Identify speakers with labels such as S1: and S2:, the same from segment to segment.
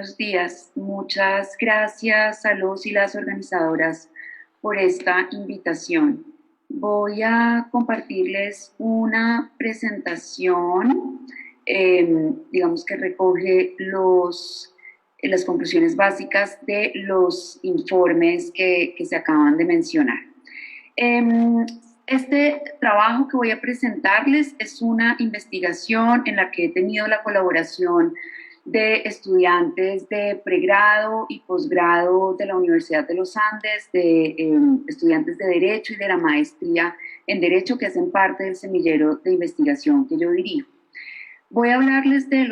S1: buenos días. Muchas gracias a los y las organizadoras por esta invitación. Voy a compartirles una presentación, digamos que recoge las conclusiones básicas de los informes que se acaban de mencionar. Este trabajo que voy a presentarles es una investigación en la que he tenido la colaboración de estudiantes de pregrado y posgrado de la Universidad de los Andes, de estudiantes de Derecho y de la maestría en Derecho que hacen parte del semillero de investigación que yo dirijo. Voy a hablarles de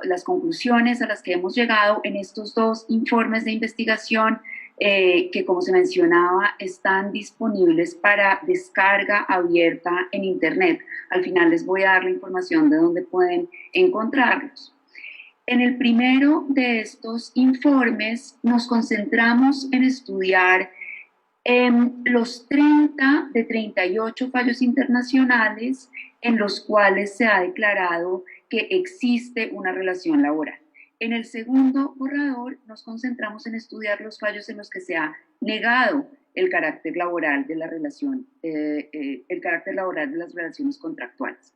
S1: las conclusiones a las que hemos llegado en estos dos informes de investigación que, como se mencionaba, están disponibles para descarga abierta en Internet. Al final les voy a dar la información de dónde pueden encontrarlos. En el primero de estos informes nos concentramos en estudiar los 30 de 38 fallos internacionales en los cuales se ha declarado que existe una relación laboral. En el segundo borrador nos concentramos en estudiar los fallos en los que se ha negado el carácter laboral de la relación, el carácter laboral de las relaciones contractuales.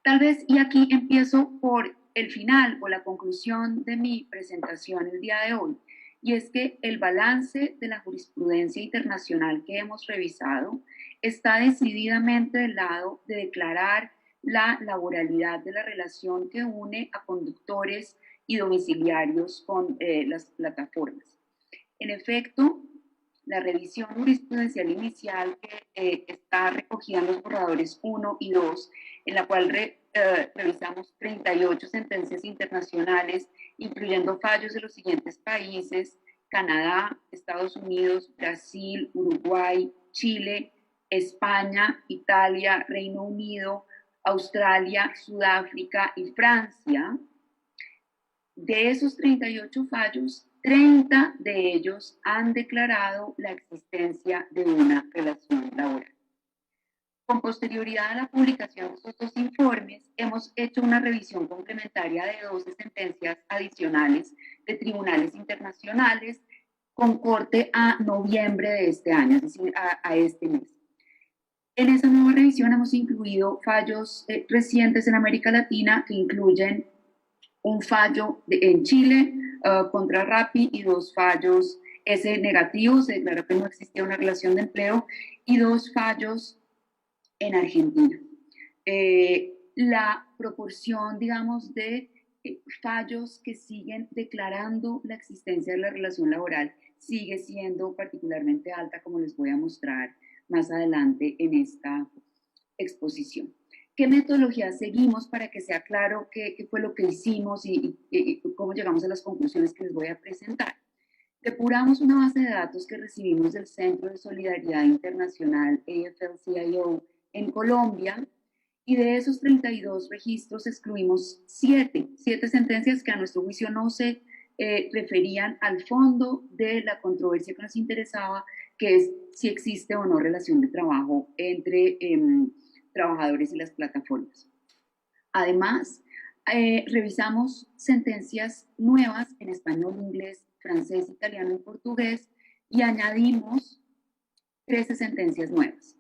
S1: Tal vez, y aquí empiezo por el final o la conclusión de mi presentación el día de hoy, y es que el balance de la jurisprudencia internacional que hemos revisado está decididamente del lado de declarar la laboralidad de la relación que une a conductores y domiciliarios con las plataformas. En efecto, la revisión jurisprudencial inicial que está recogida en los borradores 1 y 2, en la cual revisamos 38 sentencias internacionales, incluyendo fallos de los siguientes países: Canadá, Estados Unidos, Brasil, Uruguay, Chile, España, Italia, Reino Unido, Australia, Sudáfrica y Francia. De esos 38 fallos, 30 de ellos han declarado la existencia de una relación laboral. Con posterioridad a la publicación de estos dos informes, hemos hecho una revisión complementaria de 12 sentencias adicionales de tribunales internacionales con corte a noviembre de este año, es decir, a este mes. En esa nueva revisión hemos incluido fallos recientes en América Latina que incluyen un fallo en Chile contra Rappi y dos fallos negativos, se declaró que no existía una relación de empleo, y dos fallos en Argentina. La proporción, digamos, de fallos que siguen declarando la existencia de la relación laboral sigue siendo particularmente alta, como les voy a mostrar más adelante en esta exposición. ¿Qué metodología seguimos para que sea claro qué fue lo que hicimos y cómo llegamos a las conclusiones que les voy a presentar? Depuramos una base de datos que recibimos del Centro de Solidaridad Internacional, AFL-CIO, en Colombia, y de esos 32 registros excluimos 7 sentencias que a nuestro juicio no se referían al fondo de la controversia que nos interesaba, que es si existe o no relación de trabajo entre trabajadores y las plataformas. Además, revisamos sentencias nuevas en español, inglés, francés, italiano y portugués, y añadimos 13 sentencias nuevas.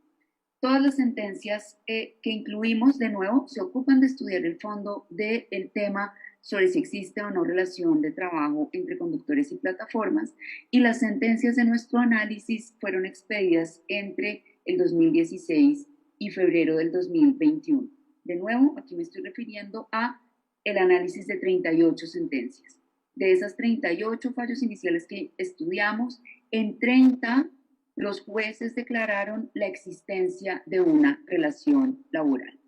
S1: Todas las sentencias que incluimos, de nuevo, se ocupan de estudiar el fondo del tema sobre si existe o no relación de trabajo entre conductores y plataformas, y las sentencias de nuestro análisis fueron expedidas entre el 2016 y febrero del 2021. De nuevo, aquí me estoy refiriendo a el análisis de 38 sentencias. De esas 38 fallos iniciales que estudiamos, en 30 los jueces declararon la existencia de una relación laboral.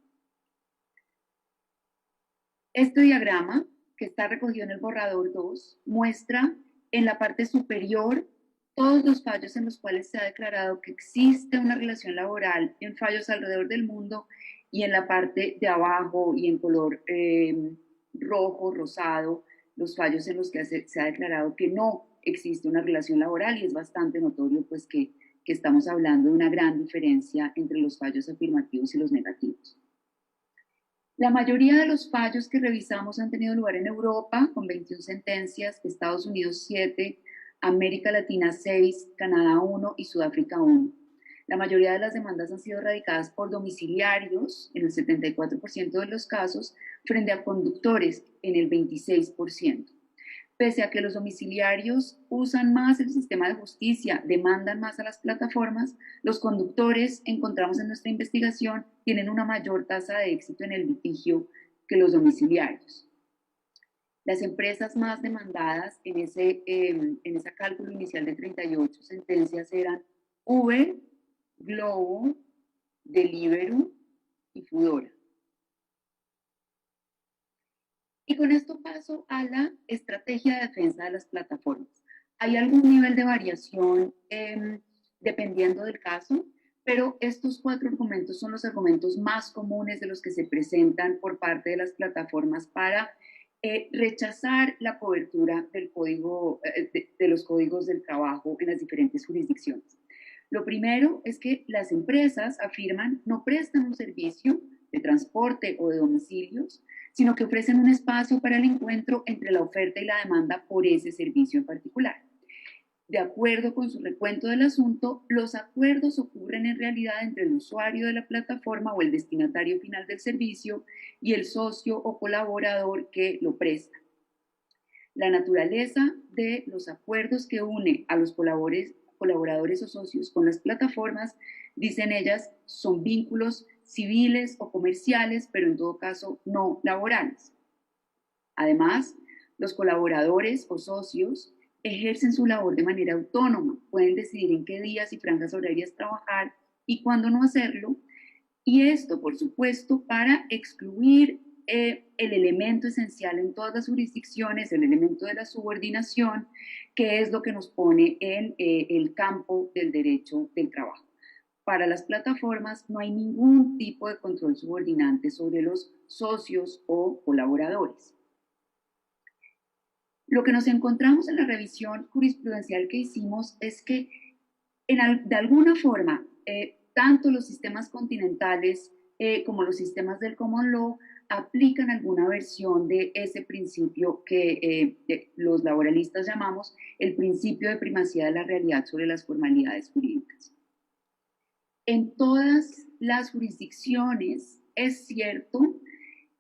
S1: Este diagrama, que está recogido en el borrador 2, muestra en la parte superior todos los fallos en los cuales se ha declarado que existe una relación laboral en fallos alrededor del mundo, y en la parte de abajo y en color rojo, rosado, los fallos en los que se ha declarado que no existe una relación laboral, y es bastante notorio pues que estamos hablando de una gran diferencia entre los fallos afirmativos y los negativos. La mayoría de los fallos que revisamos han tenido lugar en Europa, con 21 sentencias, Estados Unidos 7, América Latina 6, Canadá 1 y Sudáfrica 1. La mayoría de las demandas han sido radicadas por domiciliarios, en el 74% de los casos, frente a conductores, en el 26%. Pese a que los domiciliarios usan más el sistema de justicia, demandan más a las plataformas, los conductores, encontramos en nuestra investigación, tienen una mayor tasa de éxito en el litigio que los domiciliarios. Las empresas más demandadas en ese cálculo inicial de 38 sentencias eran Uber, Globo, Deliveroo y Foodora. Y con esto paso a la estrategia de defensa de las plataformas. Hay algún nivel de variación dependiendo del caso, pero estos 4 argumentos son los argumentos más comunes de los que se presentan por parte de las plataformas para rechazar la cobertura del código, de los códigos del trabajo en las diferentes jurisdicciones. Lo primero es que las empresas afirman no prestan un servicio de transporte o de domicilios, sino que ofrecen un espacio para el encuentro entre la oferta y la demanda por ese servicio en particular. De acuerdo con su recuento del asunto, los acuerdos ocurren en realidad entre el usuario de la plataforma o el destinatario final del servicio y el socio o colaborador que lo presta. La naturaleza de los acuerdos que une a los colaboradores o socios con las plataformas, dicen ellas, son vínculos civiles o comerciales, pero en todo caso no laborales. Además, los colaboradores o socios ejercen su labor de manera autónoma, pueden decidir en qué días y franjas horarias trabajar y cuándo no hacerlo, y esto, por supuesto, para excluir el elemento esencial en todas las jurisdicciones, el elemento de la subordinación, que es lo que nos pone en el campo del derecho del trabajo. Para las plataformas no hay ningún tipo de control subordinante sobre los socios o colaboradores. Lo que nos encontramos en la revisión jurisprudencial que hicimos es que de alguna forma tanto los sistemas continentales como los sistemas del common law aplican alguna versión de ese principio que los laboralistas llamamos el principio de primacía de la realidad sobre las formalidades jurídicas. En todas las jurisdicciones es cierto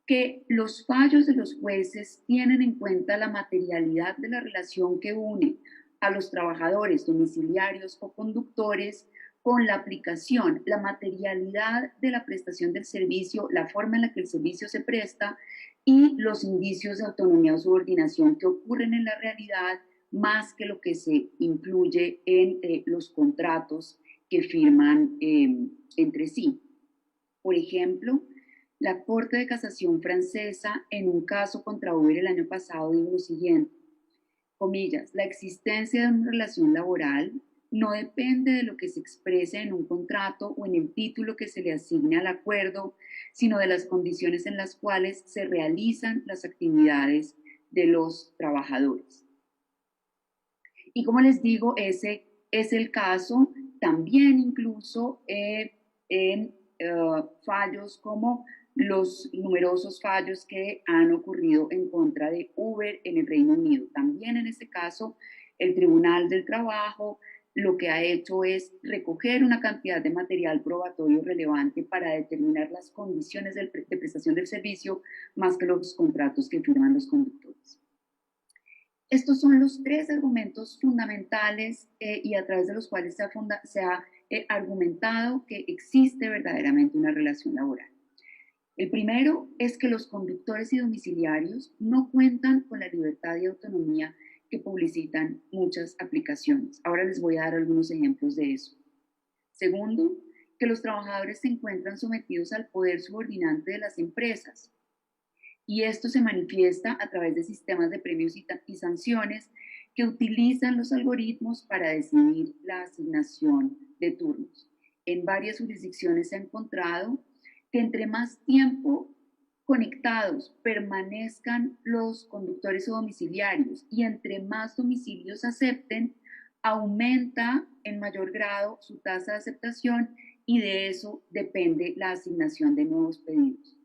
S1: que los fallos de los jueces tienen en cuenta la materialidad de la relación que une a los trabajadores domiciliarios o conductores con la aplicación, la materialidad de la prestación del servicio, la forma en la que el servicio se presta y los indicios de autonomía o subordinación que ocurren en la realidad más que lo que se incluye en los contratos que firman entre sí. Por ejemplo, la Corte de Casación francesa, en un caso contra Uber el año pasado, dijo lo siguiente, comillas, la existencia de una relación laboral no depende de lo que se exprese en un contrato o en el título que se le asigne al acuerdo, sino de las condiciones en las cuales se realizan las actividades de los trabajadores. Y como les digo, ese es el caso también incluso en fallos como los numerosos fallos que han ocurrido en contra de Uber en el Reino Unido. También en este caso, el Tribunal del Trabajo lo que ha hecho es recoger una cantidad de material probatorio relevante para determinar las condiciones de prestación del servicio más que los contratos que firman los conductores. Estos son los 3 argumentos fundamentales y a través de los cuales se ha argumentado que existe verdaderamente una relación laboral. El primero es que los conductores y domiciliarios no cuentan con la libertad y autonomía que publicitan muchas aplicaciones. Ahora les voy a dar algunos ejemplos de eso. Segundo, que los trabajadores se encuentran sometidos al poder subordinante de las empresas. Y esto se manifiesta a través de sistemas de premios y sanciones que utilizan los algoritmos para decidir la asignación de turnos. En varias jurisdicciones se ha encontrado que entre más tiempo conectados permanezcan los conductores o domiciliarios y entre más domicilios acepten, aumenta en mayor grado su tasa de aceptación y de eso depende la asignación de nuevos pedidos.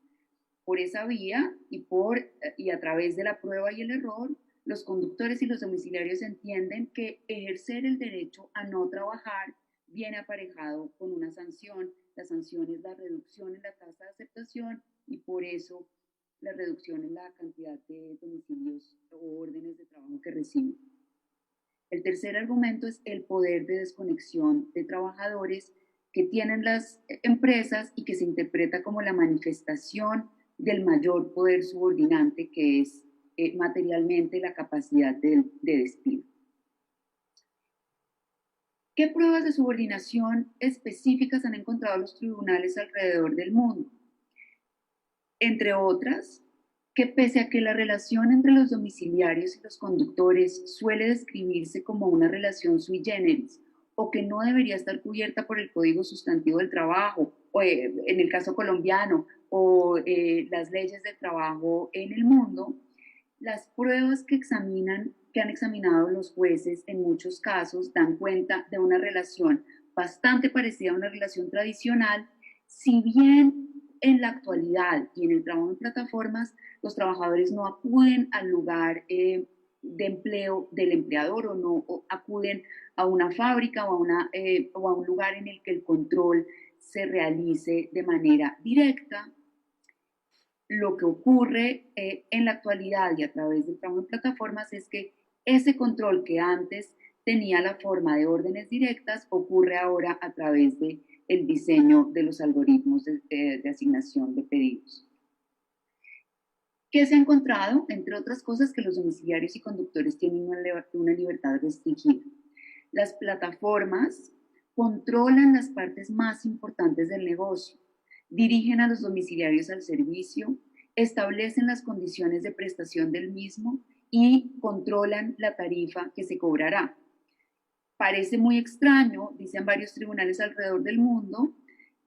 S1: Por esa vía y a través de la prueba y el error, los conductores y los domiciliarios entienden que ejercer el derecho a no trabajar viene aparejado con una sanción. La sanción es la reducción en la tasa de aceptación y por eso la reducción en la cantidad de domicilios o órdenes de trabajo que reciben. El tercer argumento es el poder de desconexión de trabajadores que tienen las empresas y que se interpreta como la manifestación del mayor poder subordinante que es materialmente la capacidad de despido. ¿Qué pruebas de subordinación específicas han encontrado los tribunales alrededor del mundo? Entre otras, que pese a que la relación entre los domiciliarios y los conductores suele describirse como una relación sui generis o que no debería estar cubierta por el Código Sustantivo del Trabajo, o, en el caso colombiano, o las leyes del trabajo en el mundo, las pruebas que han examinado los jueces en muchos casos dan cuenta de una relación bastante parecida a una relación tradicional, si bien en la actualidad y en el trabajo en plataformas, los trabajadores no acuden al lugar de empleo del empleador o acuden a una fábrica o a un lugar en el que el control se realice de manera directa. Lo que ocurre en la actualidad y a través del trabajo en plataformas es que ese control que antes tenía la forma de órdenes directas ocurre ahora a través de el diseño de los algoritmos de asignación de pedidos. ¿Qué se ha encontrado? Entre otras cosas, que los domiciliarios y conductores tienen una libertad restringida. Las plataformas controlan las partes más importantes del negocio, dirigen a los domiciliarios al servicio, establecen las condiciones de prestación del mismo y controlan la tarifa que se cobrará. Parece muy extraño, dicen varios tribunales alrededor del mundo,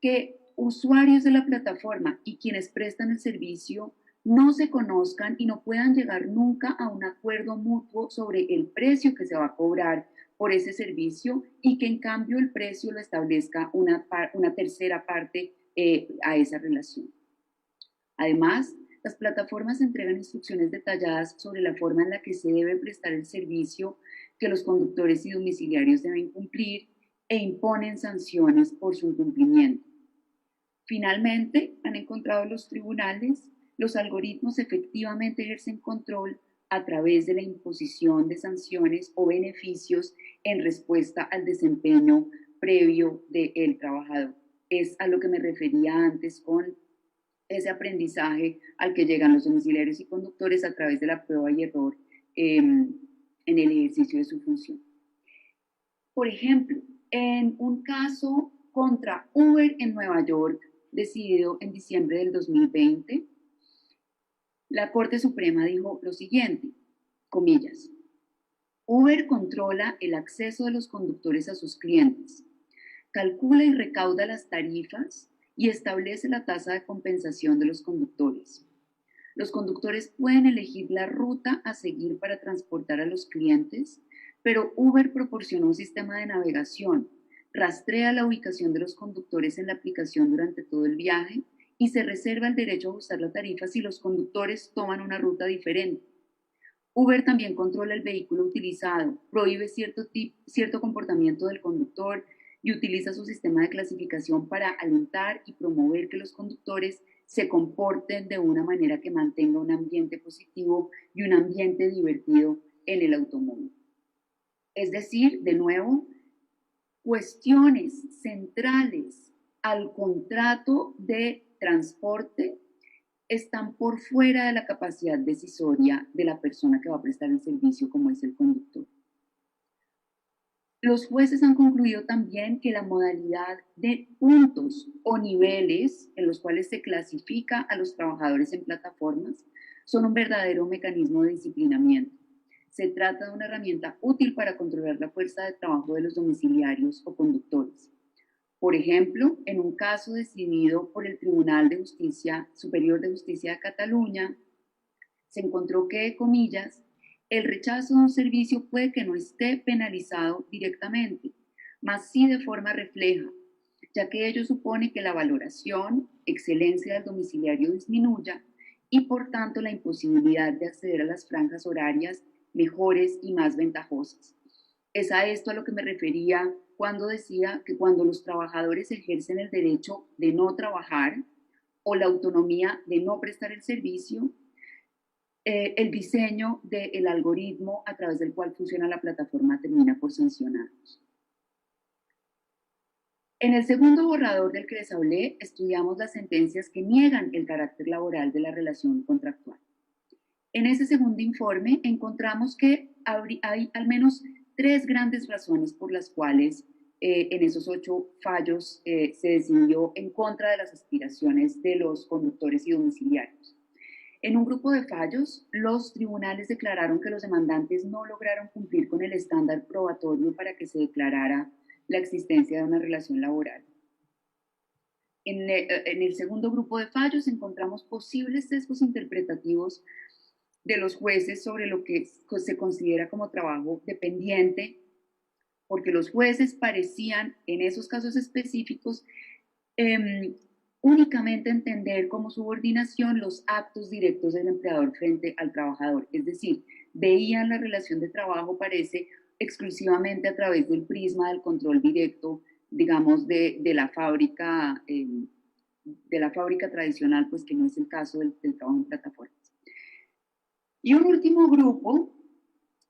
S1: que usuarios de la plataforma y quienes prestan el servicio no se conozcan y no puedan llegar nunca a un acuerdo mutuo sobre el precio que se va a cobrar por ese servicio y que en cambio el precio lo establezca una tercera parte a esa relación. Además, las plataformas entregan instrucciones detalladas sobre la forma en la que se debe prestar el servicio que los conductores y domiciliarios deben cumplir e imponen sanciones por su incumplimiento. Finalmente, han encontrado los tribunales, los algoritmos efectivamente ejercen control a través de la imposición de sanciones o beneficios en respuesta al desempeño previo del trabajador. Es a lo que me refería antes con ese aprendizaje al que llegan los domiciliarios y conductores a través de la prueba y error en el ejercicio de su función. Por ejemplo, en un caso contra Uber en Nueva York, decidido en diciembre del 2020, la Corte Suprema dijo lo siguiente, comillas, Uber controla el acceso de los conductores a sus clientes, calcula y recauda las tarifas y establece la tasa de compensación de los conductores. Los conductores pueden elegir la ruta a seguir para transportar a los clientes, pero Uber proporciona un sistema de navegación, rastrea la ubicación de los conductores en la aplicación durante todo el viaje y se reserva el derecho a ajustar la tarifa si los conductores toman una ruta diferente. Uber también controla el vehículo utilizado, prohíbe cierto comportamiento del conductor y utiliza su sistema de clasificación para alentar y promover que los conductores se comporten de una manera que mantenga un ambiente positivo y un ambiente divertido en el automóvil. Es decir, de nuevo, cuestiones centrales al contrato de transporte están por fuera de la capacidad decisoria de la persona que va a prestar el servicio, como es el conductor. Los jueces han concluido también que la modalidad de puntos o niveles en los cuales se clasifica a los trabajadores en plataformas son un verdadero mecanismo de disciplinamiento. Se trata de una herramienta útil para controlar la fuerza de trabajo de los domiciliarios o conductores. Por ejemplo, en un caso decidido por el Tribunal de Justicia Superior de Justicia de Cataluña, se encontró que, comillas, el rechazo de un servicio puede que no esté penalizado directamente, mas sí de forma refleja, ya que ello supone que la valoración, excelencia del domiciliario disminuya y por tanto la imposibilidad de acceder a las franjas horarias mejores y más ventajosas. Es a esto a lo que me refería cuando decía que cuando los trabajadores ejercen el derecho de no trabajar o la autonomía de no prestar el servicio, el diseño del algoritmo a través del cual funciona la plataforma termina por sancionarlos. En el segundo borrador del que les hablé, estudiamos las sentencias que niegan el carácter laboral de la relación contractual. En ese segundo informe encontramos que hay al menos 3 grandes razones por las cuales en esos 8 fallos se decidió en contra de las aspiraciones de los conductores y domiciliarios. En un grupo de fallos, los tribunales declararon que los demandantes no lograron cumplir con el estándar probatorio para que se declarara la existencia de una relación laboral. En el segundo grupo de fallos encontramos posibles sesgos interpretativos de los jueces sobre lo que se considera como trabajo dependiente, porque los jueces parecían, en esos casos específicos, únicamente entender como subordinación los actos directos del empleador frente al trabajador. Es decir, veían la relación de trabajo, parece, exclusivamente a través del prisma del control directo, digamos, de la fábrica tradicional, pues que no es el caso del trabajo en plataformas. Y un último grupo,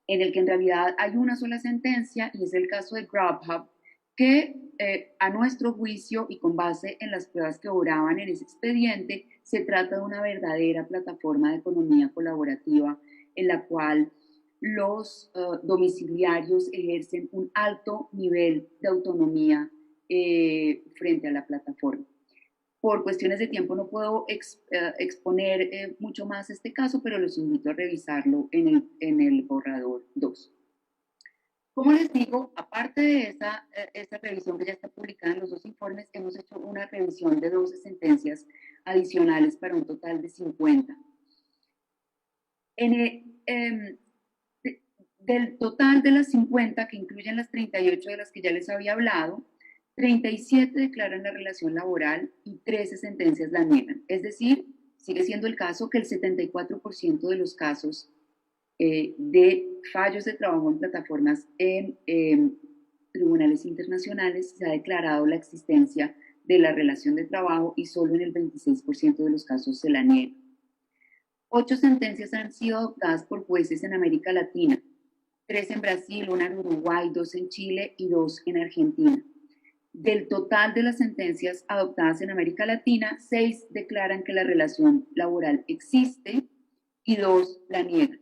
S1: en el que en realidad hay una sola sentencia, y es el caso de Grubhub, que a nuestro juicio y con base en las pruebas que obraban en ese expediente, se trata de una verdadera plataforma de economía colaborativa en la cual los domiciliarios ejercen un alto nivel de autonomía frente a la plataforma. Por cuestiones de tiempo no puedo exponer mucho más este caso, pero los invito a revisarlo en el borrador 2. Como les digo, aparte de esa revisión que ya está publicada en los 2 informes, hemos hecho una revisión de 12 sentencias adicionales para un total de 50. Del total de las 50, que incluyen las 38 de las que ya les había hablado, 37 declaran la relación laboral y 13 sentencias la niegan. Es decir, sigue siendo el caso que el 74% de los casos de fallos de trabajo en plataformas en tribunales internacionales se ha declarado la existencia de la relación de trabajo y solo en el 26% de los casos se la niega. 8 sentencias han sido adoptadas por jueces en América Latina, 3 en Brasil, 1 en Uruguay, 2 en Chile y 2 en Argentina. Del total de las sentencias adoptadas en América Latina, 6 declaran que la relación laboral existe y 2 la niegan.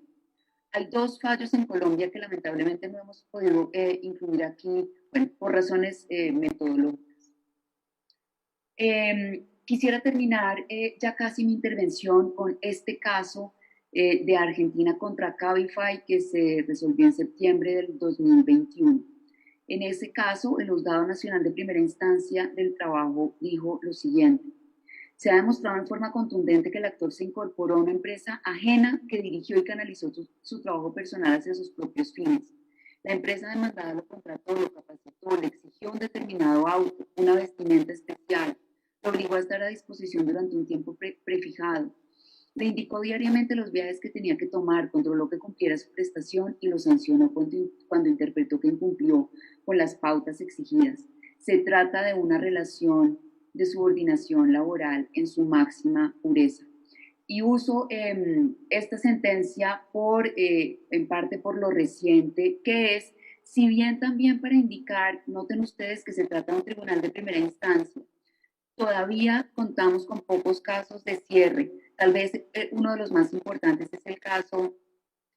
S1: Hay 2 fallos en Colombia que lamentablemente no hemos podido incluir aquí, bueno, por razones metodológicas. Quisiera terminar ya casi mi intervención con este caso de Argentina contra Cabify que se resolvió en septiembre del 2021. En ese caso, el Juzgado Nacional de Primera Instancia del Trabajo dijo lo siguiente: se ha demostrado en forma contundente que el actor se incorporó a una empresa ajena que dirigió y canalizó su trabajo personal hacia sus propios fines. La empresa demandada lo contrató, lo capacitó, le exigió un determinado auto, una vestimenta especial, lo obligó a estar a disposición durante un tiempo prefijado. Le indicó diariamente los viajes que tenía que tomar, controló que cumpliera su prestación y lo sancionó cuando interpretó que incumplió con las pautas exigidas. Se trata de una relación de subordinación laboral en su máxima pureza. Y uso esta sentencia en parte por lo reciente que es, si bien también para indicar, noten ustedes que se trata de un tribunal de primera instancia, todavía contamos con pocos casos de cierre. Tal vez uno de los más importantes es el caso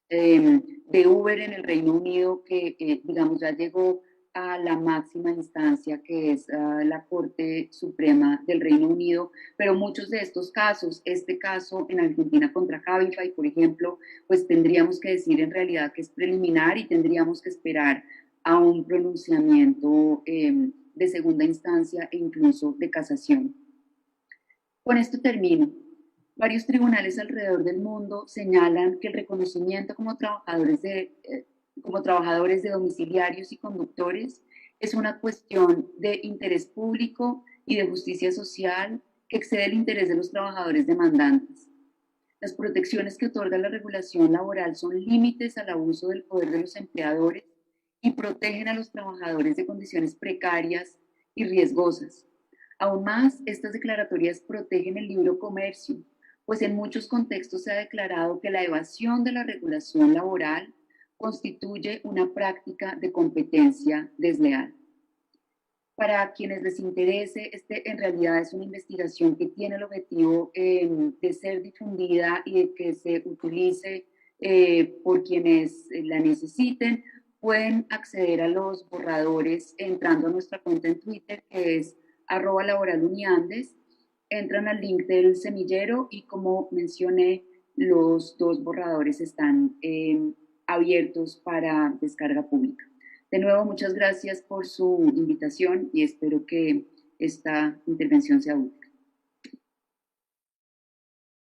S1: de Uber en el Reino Unido, que digamos ya llegó a la máxima instancia, que es la Corte Suprema del Reino Unido, pero muchos de estos casos, este caso en Argentina contra Cabify, por ejemplo, pues tendríamos que decir en realidad que es preliminar y tendríamos que esperar a un pronunciamiento de segunda instancia e incluso de casación. Con esto termino. Varios tribunales alrededor del mundo señalan que el reconocimiento como trabajadores de domiciliarios y conductores es una cuestión de interés público y de justicia social que excede el interés de los trabajadores demandantes. Las protecciones que otorga la regulación laboral son límites al abuso del poder de los empleadores y protegen a los trabajadores de condiciones precarias y riesgosas. Aún más, estas declaratorias protegen el libre comercio, pues en muchos contextos se ha declarado que la evasión de la regulación laboral constituye una práctica de competencia desleal. Para quienes les interese, en realidad es una investigación que tiene el objetivo de ser difundida y de que se utilice por quienes la necesiten. Pueden acceder a los borradores entrando a nuestra cuenta en Twitter, que es @laboraluniandes. Entran al link del semillero y, como mencioné, los dos borradores están abiertos para descarga pública. De nuevo, muchas gracias por su invitación y espero que esta intervención sea útil.